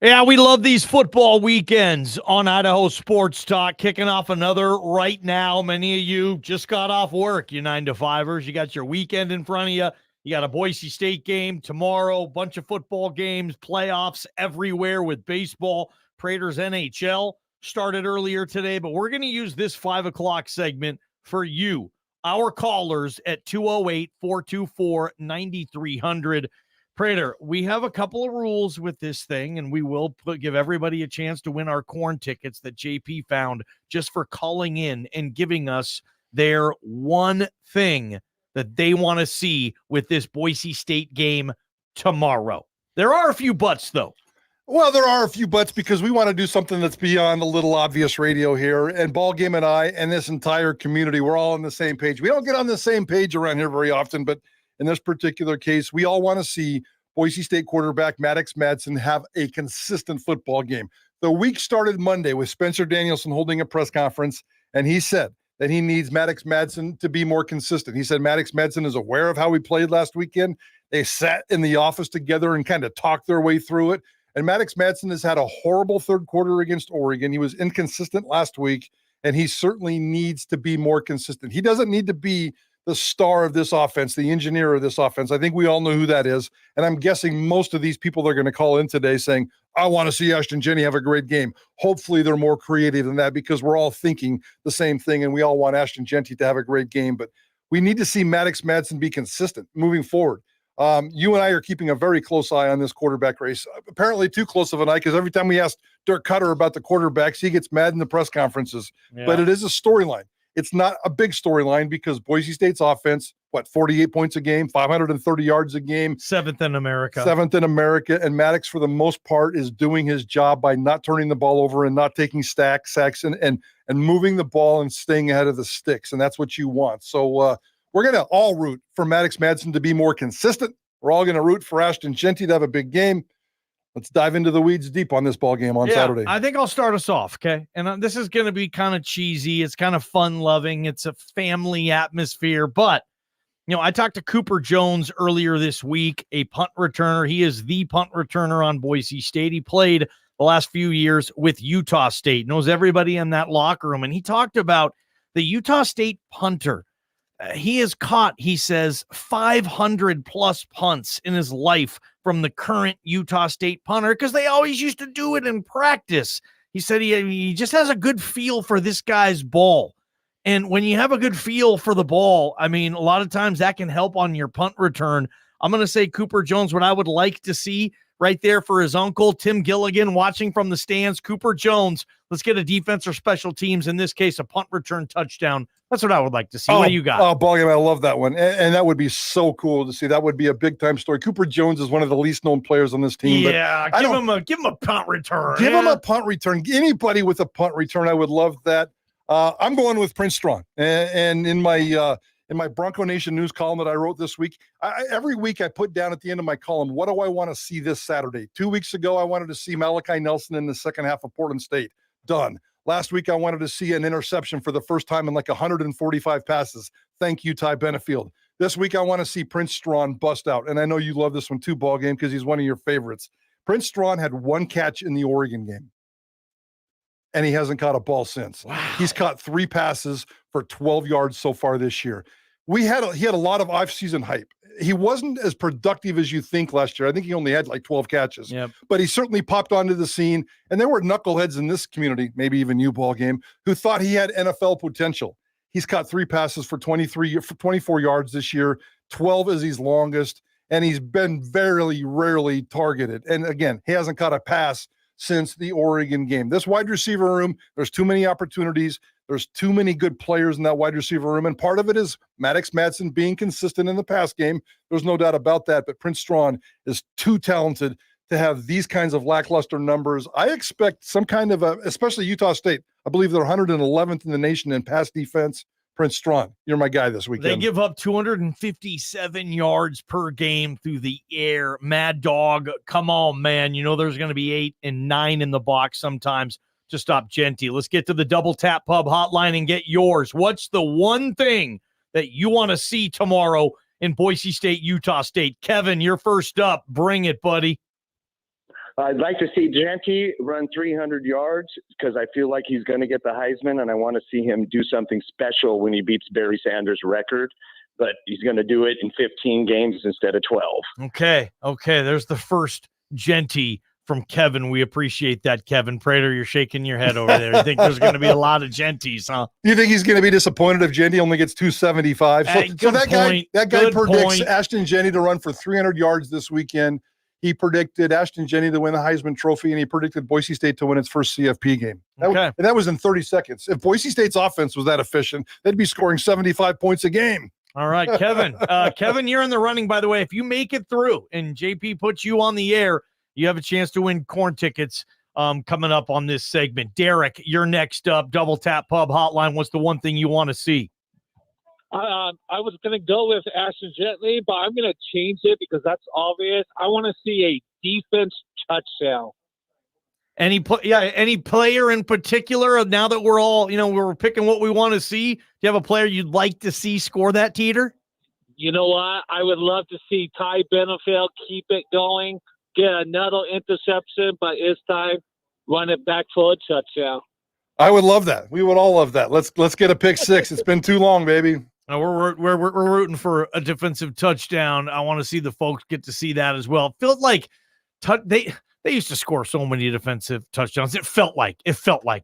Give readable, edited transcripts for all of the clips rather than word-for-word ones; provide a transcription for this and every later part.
Yeah, we love these football weekends on Idaho Sports Talk. Kicking off another right now. Many of you just got off work, you 9-to-5ers. You got your weekend in front of you. You got a Boise State game tomorrow, bunch of football games, playoffs everywhere with baseball. Prater's NHL started earlier today, but we're going to use this 5 o'clock segment for you, our callers at 208-424-9300. Prater, we have a couple of rules with this thing, and we will give everybody a chance to win our corn tickets that JP found just for calling in and giving us their one thing that they want to see with this Boise State game tomorrow. There are a few buts, though. Well, there are a few buts because we want to do something that's beyond a little obvious radio here. And Ballgame and I and this entire community, we're all on the same page. We don't get on the same page around here very often, but in this particular case, we all want to see Boise State quarterback Maddux Madsen have a consistent football game. The week started Monday with Spencer Danielson holding a press conference, and he said that he needs Maddux Madsen to be more consistent. He said Maddux Madsen is aware of how he played last weekend. They sat in the office together and kind of talked their way through it. And Maddux Madsen has had a horrible third quarter against Oregon. He was inconsistent last week, and he certainly needs to be more consistent. He doesn't need to be the star of this offense, the engineer of this offense. I think we all know who that is. And I'm guessing most of these people that are going to call in today saying, I want to see Ashton Jeanty have a great game. Hopefully they're more creative than that because we're all thinking the same thing and we all want Ashton Jeanty to have a great game. But we need to see Maddux Madsen be consistent moving forward. You and I are keeping a very close eye on this quarterback race. Apparently too close of an eye because every time we ask Dirk Cutter about the quarterbacks, he gets mad in the press conferences. Yeah. But it is a storyline. It's not a big storyline because Boise State's offense, 48 points a game, 530 yards a game. Seventh in America. And Maddux, for the most part, is doing his job by not turning the ball over and not taking sacks and moving the ball and staying ahead of the sticks. And that's what you want. So we're going to all root for Maddux Madsen to be more consistent. We're all going to root for Ashton Jeanty to have a big game. Let's dive into the weeds deep on this ball game on Saturday. I think I'll start us off, okay? And this is going to be kind of cheesy. It's kind of fun-loving. It's a family atmosphere. But, I talked to Cooper Jones earlier this week, a punt returner. He is the punt returner on Boise State. He played the last few years with Utah State, knows everybody in that locker room. And he talked about the Utah State punter. He has caught, he says, 500-plus punts in his life from the current Utah State punter because they always used to do it in practice. He said he just has a good feel for this guy's ball. And when you have a good feel for the ball, a lot of times that can help on your punt return. I'm going to say Cooper Jones, what I would like to see right there for his uncle, Tim Gilligan, watching from the stands. Cooper Jones, let's get a defense or special teams, in this case, a punt return touchdown. That's what I would like to see. What do you got? Oh, Ballgame, I love that one. And that would be so cool to see. That would be a big-time story. Cooper Jones is one of the least-known players on this team. Yeah, give him a punt return. Give him a punt return. Anybody with a punt return, I would love that. I'm going with Prince Strong. And in my Bronco Nation news column that I wrote this week, every week I put down at the end of my column, what do I want to see this Saturday? 2 weeks ago, I wanted to see Malachi Nelson in the second half of Portland State. Done. Last week, I wanted to see an interception for the first time in 145 passes. Thank you, Ty Benefield. This week, I want to see Prince Strong bust out. And I know you love this one too, Ballgame, because he's one of your favorites. Prince Strong had one catch in the Oregon game, and he hasn't caught a ball since. Wow. He's caught 3 passes for 12 yards so far this year. He had a lot of off-season hype. He wasn't as productive as you think last year. I think he only had 12 catches. Yep. But he certainly popped onto the scene. And there were knuckleheads in this community, maybe even you, Ballgame, who thought he had NFL potential. He's caught 3 passes for 24 yards this year. 12 is his longest. And he's been very rarely targeted. And again, he hasn't caught a pass since the Oregon game. This wide receiver room, there's too many opportunities. There's too many good players in that wide receiver room, and part of it is Maddux Madsen being consistent in the pass game. There's no doubt about that, but Prince Strong is too talented to have these kinds of lackluster numbers. I expect some kind of especially Utah State. I believe they're 111th in the nation in pass defense. Prince Strong, you're my guy this weekend. They give up 257 yards per game through the air. Mad Dog, come on, man. There's going to be 8 and 9 in the box sometimes to stop Jeanty. Let's get to the Double Tap Pub hotline and get yours. What's the one thing that you want to see tomorrow in Boise State, Utah State? Kevin, you're first up. Bring it, buddy. I'd like to see Jeanty run 300 yards because I feel like he's going to get the Heisman, and I want to see him do something special when he beats Barry Sanders' record. But he's going to do it in 15 games instead of 12. Okay. There's the first Jeanty from Kevin. We appreciate that, Kevin. Prater, you're shaking your head over there. You think there's going to be a lot of Jeantys, huh? You think he's going to be disappointed if Jeanty only gets 275? So that guy predicts Ashton Jeanty to run for 300 yards this weekend. He predicted Ashton Jeanty to win the Heisman Trophy, and he predicted Boise State to win its first CFP game. That was in 30 seconds. If Boise State's offense was that efficient, they'd be scoring 75 points a game. All right, Kevin. Kevin, you're in the running, by the way. If you make it through and JP puts you on the air, you have a chance to win corn tickets coming up on this segment. Derek, you're next up. Double Tap Pub Hotline. What's the one thing you want to see? I was going to go with Ashton Jeanty, but I'm going to change it because that's obvious. I want to see a defense touchdown. Any player in particular? Now that we're all, we're picking what we want to see. Do you have a player you'd like to see score that teeter? You know what? I would love to see Ty Benefield keep it going, get another interception, but this time run it back for a touchdown. I would love that. We would all love that. Let's get a pick six. It's been too long, baby. We're rooting for a defensive touchdown. I want to see the folks get to see that as well. It felt like they used to score so many defensive touchdowns. It felt like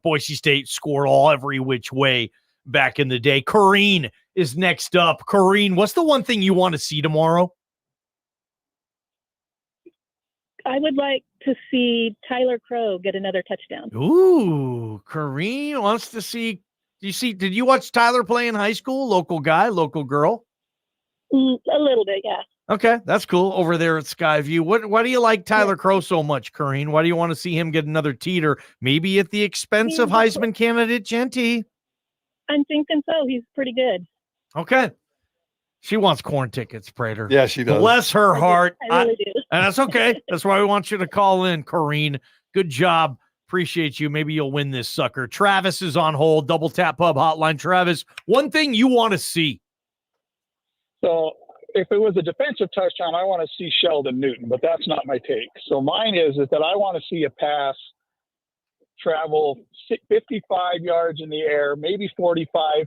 Boise State scored every which way back in the day. Corrine is next up. Corrine, what's the one thing you want to see tomorrow? I would like to see Tyler Crow get another touchdown. Ooh, Corrine wants to see. Did you watch Tyler play in high school? Local guy, local girl? A little bit, yeah. Okay, that's cool. Over there at Skyview. Why do you like Tyler Crow so much, Corrine? Why do you want to see him get another teeter? Maybe at the expense of Heisman candidate Jeanty? I'm thinking so. He's pretty good. Okay. She wants corn tickets, Prater. Yeah, she does. Bless her heart. I really do. And that's okay. That's why we want you to call in, Corrine. Good job. Appreciate you. Maybe you'll win this sucker. Travis is on hold. Double Tap Pub Hotline. Travis, one thing you want to see. So if it was a defensive touchdown, I want to see Sheldon Newton, but that's not my take. So mine is that I want to see a pass travel 55 yards in the air, maybe 45,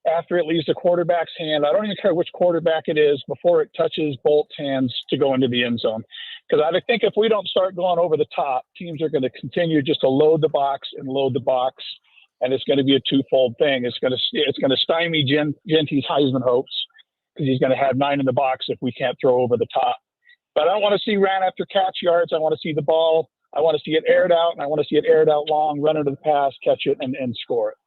after it leaves the quarterback's hand. I don't even care which quarterback it is before it touches Bolt's hands to go into the end zone. Because I think if we don't start going over the top, teams are going to continue just to load the box, and it's going to be a twofold thing. It's going to stymie Jeanty's Heisman hopes because he's going to have 9 in the box if we can't throw over the top. But I don't want to see ran after catch yards. I want to see the ball. I want to see it aired out, and I want to see it aired out long, run into the pass, catch it, and score it.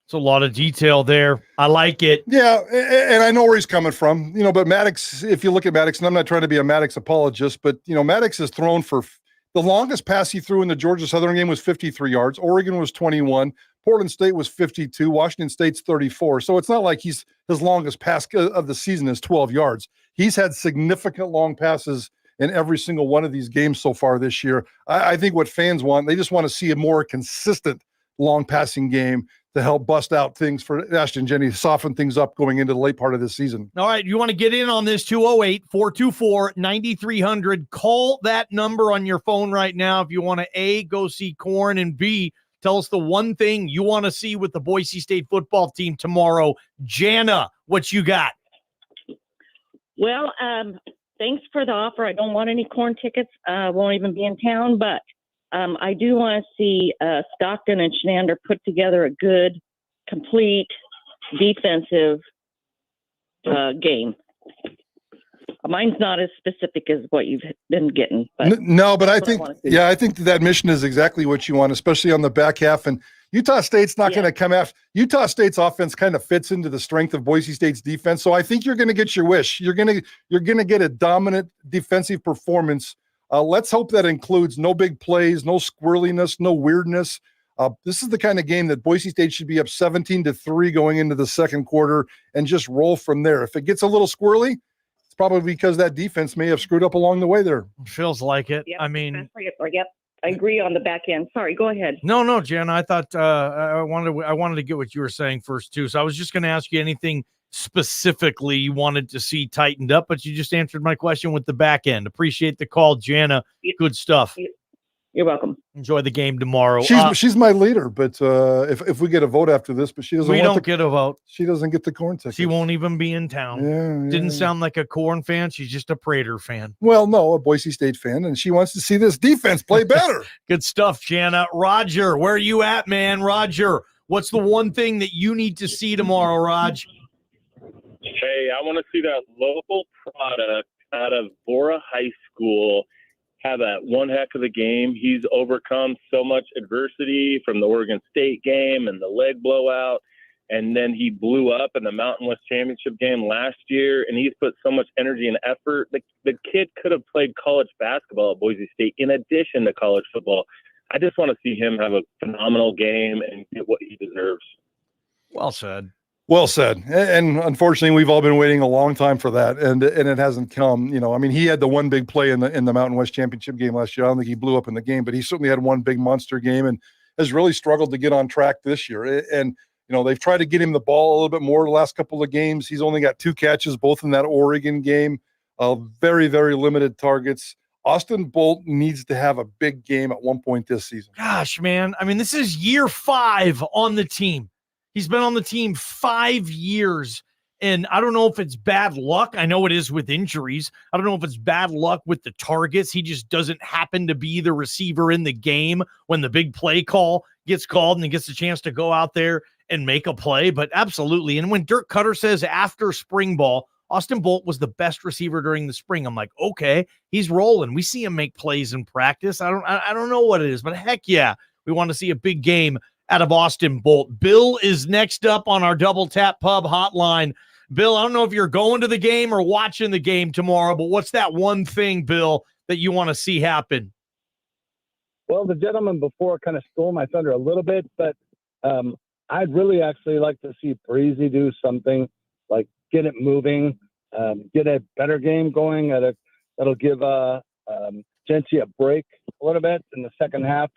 It's a lot of detail there. I like it. Yeah, and I know where he's coming from. But Maddux, if you look at Maddux, and I'm not trying to be a Maddux apologist, but, Maddux has thrown for the longest pass he threw in the Georgia Southern game was 53 yards. Oregon was 21. Portland State was 52. Washington State's 34. So it's not like his longest pass of the season is 12 yards. He's had significant long passes in every single one of these games so far this year. I think what fans want, they just want to see a more consistent long passing game to help bust out things for Ashton Jeanty, soften things up going into the late part of this season. All right, you want to get in on this, 208-424-9300. Call that number on your phone right now if you want to, A, go see Corn, and B, tell us the one thing you want to see with the Boise State football team tomorrow. Jana, what you got? Well, thanks for the offer. I don't want any corn tickets. Won't even be in town, but I do want to see Stockton and Shenander put together a good, complete defensive game. Mine's not as specific as what you've been getting. But no, but I think that mission is exactly what you want, especially on the back half. And Utah State's not going to come after. Utah State's offense kind of fits into the strength of Boise State's defense. So I think you're going to get your wish. You're going to get a dominant defensive performance. Let's hope that includes no big plays, no squirreliness, no weirdness. This is the kind of game that Boise State should be up 17-3 going into the second quarter and just roll from there. If it gets a little squirrely, it's probably because that defense may have screwed up along the way there. Feels like it. Yep, I mean, yep, I agree on the back end. Sorry, go ahead. No, Jen. I thought I wanted to get what you were saying first too. So I was just going to ask you anything specifically you wanted to see tightened up, but you just answered my question with the back end. Appreciate the call, Jana. Good stuff. You're welcome. Enjoy the game tomorrow. She's my leader, but if we get a vote after this, but she doesn't. We don't get a vote. She doesn't get the corn ticket. She won't even be in town. Yeah. Didn't sound like a corn fan. She's just a Prater fan. Well, no, a Boise State fan, and she wants to see this defense play better. Good stuff, Jana. Roger, where are you at, man? Roger, what's the one thing that you need to see tomorrow, Raj? Hey, I want to see that local product out of Bora High School have that one heck of a game. He's overcome so much adversity from the Oregon State game and the leg blowout, and then he blew up in the Mountain West Championship game last year, and he's put so much energy and effort. The kid could have played college basketball at Boise State in addition to college football. I just want to see him have a phenomenal game and get what he deserves. Well said. Well said. And unfortunately, we've all been waiting a long time for that, and it hasn't come. I mean, he had the one big play in the Mountain West Championship game last year. I don't think he blew up in the game, but he certainly had one big monster game and has really struggled to get on track this year. And they've tried to get him the ball a little bit more the last couple of games. He's only got 2 catches, both in that Oregon game. Very, very limited targets. Austin Bolt needs to have a big game at one point this season. Gosh, man. I mean, this is year 5 on the team. He's been on the team 5 years, and I don't know if it's bad luck. I know it is with injuries. I don't know if it's bad luck with the targets. He just doesn't happen to be the receiver in the game when the big play call gets called and he gets a chance to go out there and make a play. But absolutely. And when Dirk Cutter says after spring ball, Austin Bolt was the best receiver during the spring, I'm like, okay, he's rolling. We see him make plays in practice. I don't know what it is, but heck yeah, we want to see a big game out of Austin Bolt. Bill is next up on our Double Tap Pub hotline. Bill, I don't know if you're going to the game or watching the game tomorrow, but what's that one thing, Bill, that you want to see happen? Well, the gentleman before kind of stole my thunder a little bit, but I'd really actually like to see Breezy do something like get it moving, get a better game going. That'll give Jeanty a break a little bit in the second half.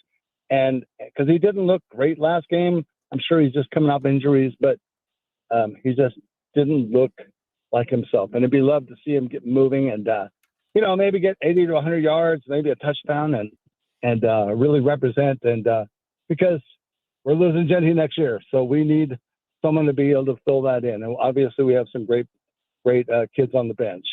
And because he didn't look great last game, I'm sure he's just coming off injuries, but he just didn't look like himself. And it'd be love to see him get moving and, maybe get 80 to 100 yards, maybe a touchdown and really represent. And because we're losing Jeanty next year, so we need someone to be able to fill that in. And obviously we have some great kids on the bench.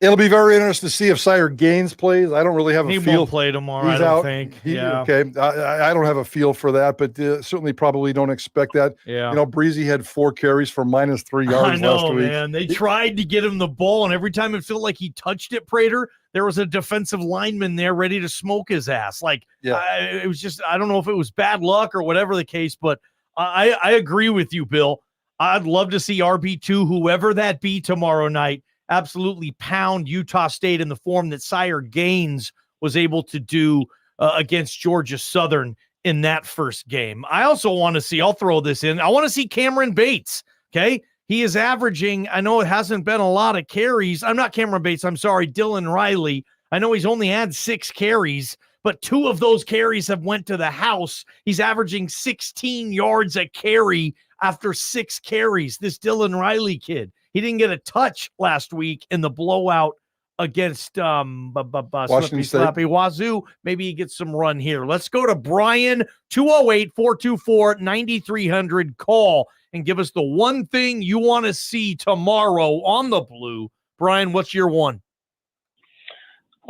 It'll be very interesting to see if Sire Gaines plays. I don't really have a feel. He won't play tomorrow, I don't think. Okay. I don't have a feel for that, but certainly probably don't expect that. Yeah. Breezy had 4 carries for -3 yards last week. Man. They tried to get him the ball, and every time it felt like he touched it, Prater, there was a defensive lineman there ready to smoke his ass. It was just, I don't know if it was bad luck or whatever the case, but I agree with you, Bill. I'd love to see RB2, whoever that be tomorrow night, absolutely pound Utah State in the form that Sire Gaines was able to do against Georgia Southern in that first game. I also want to see, I'll throw this in, I want to see Cameron Bates, okay? He is averaging, I know it hasn't been a lot of carries. I'm not Cameron Bates, I'm sorry, Dylan Riley. I know he's only had 6 carries, but 2 of those carries have went to the house. He's averaging 16 yards a carry after 6 carries, this Dylan Riley kid. He didn't get a touch last week in the blowout against Washington State. Wazoo. Maybe he gets some run here. Let's go to Brian, 208-424-9300. Call and give us the one thing you want to see tomorrow on the Blue. Brian, what's your one?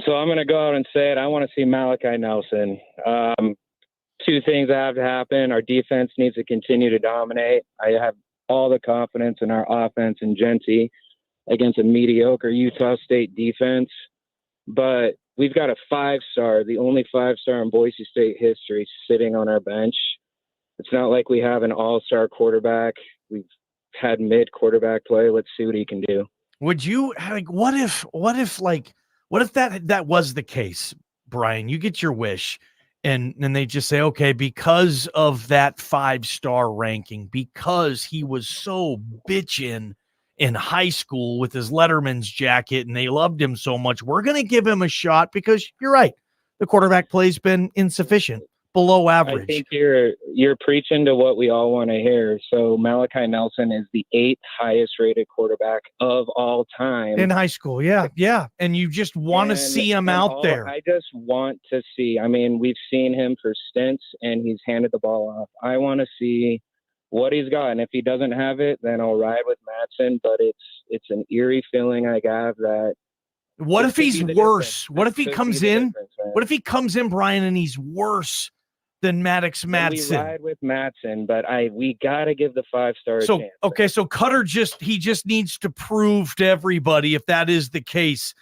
So I'm going to go out and say it. I want to see Malachi Nelson. 2 things that have to happen. Our defense needs to continue to dominate. I have all the confidence in our offense and Jeanty against a mediocre Utah State defense. But we've got a 5-star, the only 5-star in Boise State history, sitting on our bench. It's not like we have an all-star quarterback. We've had mid-quarterback play. Let's see what he can do. Would you, what if that was the case, Brian? You get your wish. And they just say, okay, because of that 5-star ranking, because he was so bitchin' in high school with his Letterman's jacket and they loved him so much, we're going to give him a shot because you're right. The quarterback play's been insufficient. below average. I think you're preaching to what we all want to hear. So Malachi Nelson is the 8th highest rated quarterback of all time in high school. Yeah. And you just want to see him out there. I just want to see. I mean, we've seen him for stints, and he's handed the ball off. I want to see what he's got, and if he doesn't have it, then I'll ride with Madsen. But it's an eerie feeling I have that. What if he's worse? What if he comes in? What if he comes in, Brian, and he's worse than Maddux Madsen? We ride with Madsen, but we got to give the 5-star a chance. Okay, so Cutter just needs to prove to everybody, if that is the case,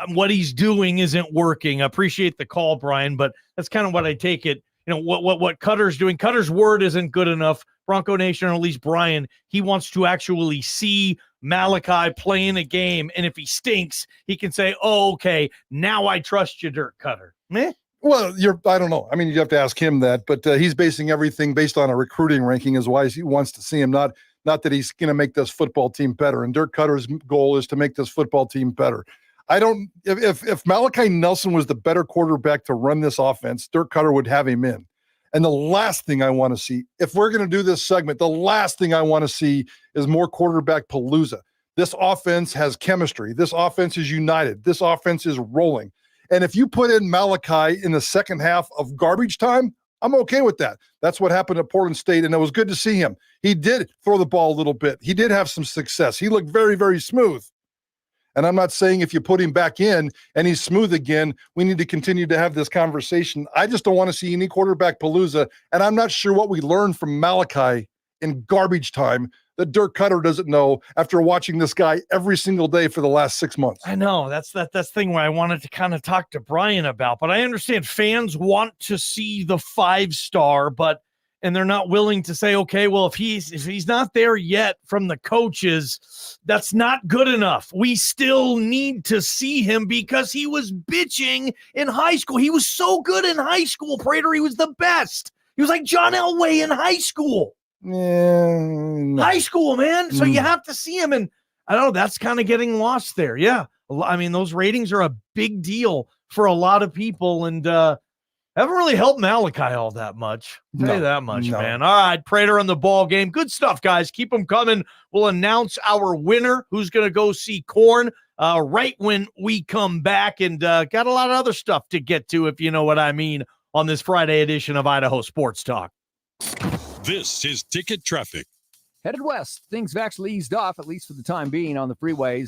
what he's doing isn't working. I appreciate the call, Brian, but that's kind of what I take it. You know, what Cutter's doing. Cutter's word isn't good enough. Bronco Nation, or at least Brian, he wants to actually see Malachi playing a game, and if he stinks, he can say, "Oh, okay, now I trust you, Dirk Cutter." Meh. Well, I don't know. I mean, you have to ask him that, but he's basing everything based on a recruiting ranking is why he wants to see him, not that he's going to make this football team better. And Dirk Cutter's goal is to make this football team better. If Malachi Nelson was the better quarterback to run this offense, Dirk Cutter would have him in. And the last thing I want to see, if we're going to do this segment, the last thing I want to see is more quarterback palooza. This offense has chemistry. This offense is united. This offense is rolling. And if you put in Malachi in the second half of garbage time, I'm okay with that. That's what happened at Portland State, and it was good to see him. He did throw the ball a little bit. He did have some success. He looked very, very smooth. And I'm not saying if you put him back in and he's smooth again, we need to continue to have this conversation. I just don't want to see any quarterback palooza, and I'm not sure what we learned from Malachi in garbage time that Dirk Cutter doesn't know after watching this guy every single day for the last 6 months. I know that's thing where I wanted to kind of talk to Brian about, but I understand fans want to see the 5-star, and they're not willing to say, okay, well, if he's not there yet from the coaches, that's not good enough. We still need to see him because he was bitching in high school. He was so good in high school, Prater. He was the best. He was like John Elway in high school. No. High school, man. So you have to see him, and I don't know, that's kind of getting lost there. Yeah. I mean, those ratings are a big deal for a lot of people, and haven't really helped Malachi all that much. I'll tell you that much, man. All right, Prater on the ball game. Good stuff, guys. Keep them coming. We'll announce our winner, who's going to go see Corn, right when we come back, and got a lot of other stuff to get to, if you know what I mean, on this Friday edition of Idaho Sports Talk. This is Ticket Traffic. Headed west, things have actually eased off, at least for the time being, on the freeways.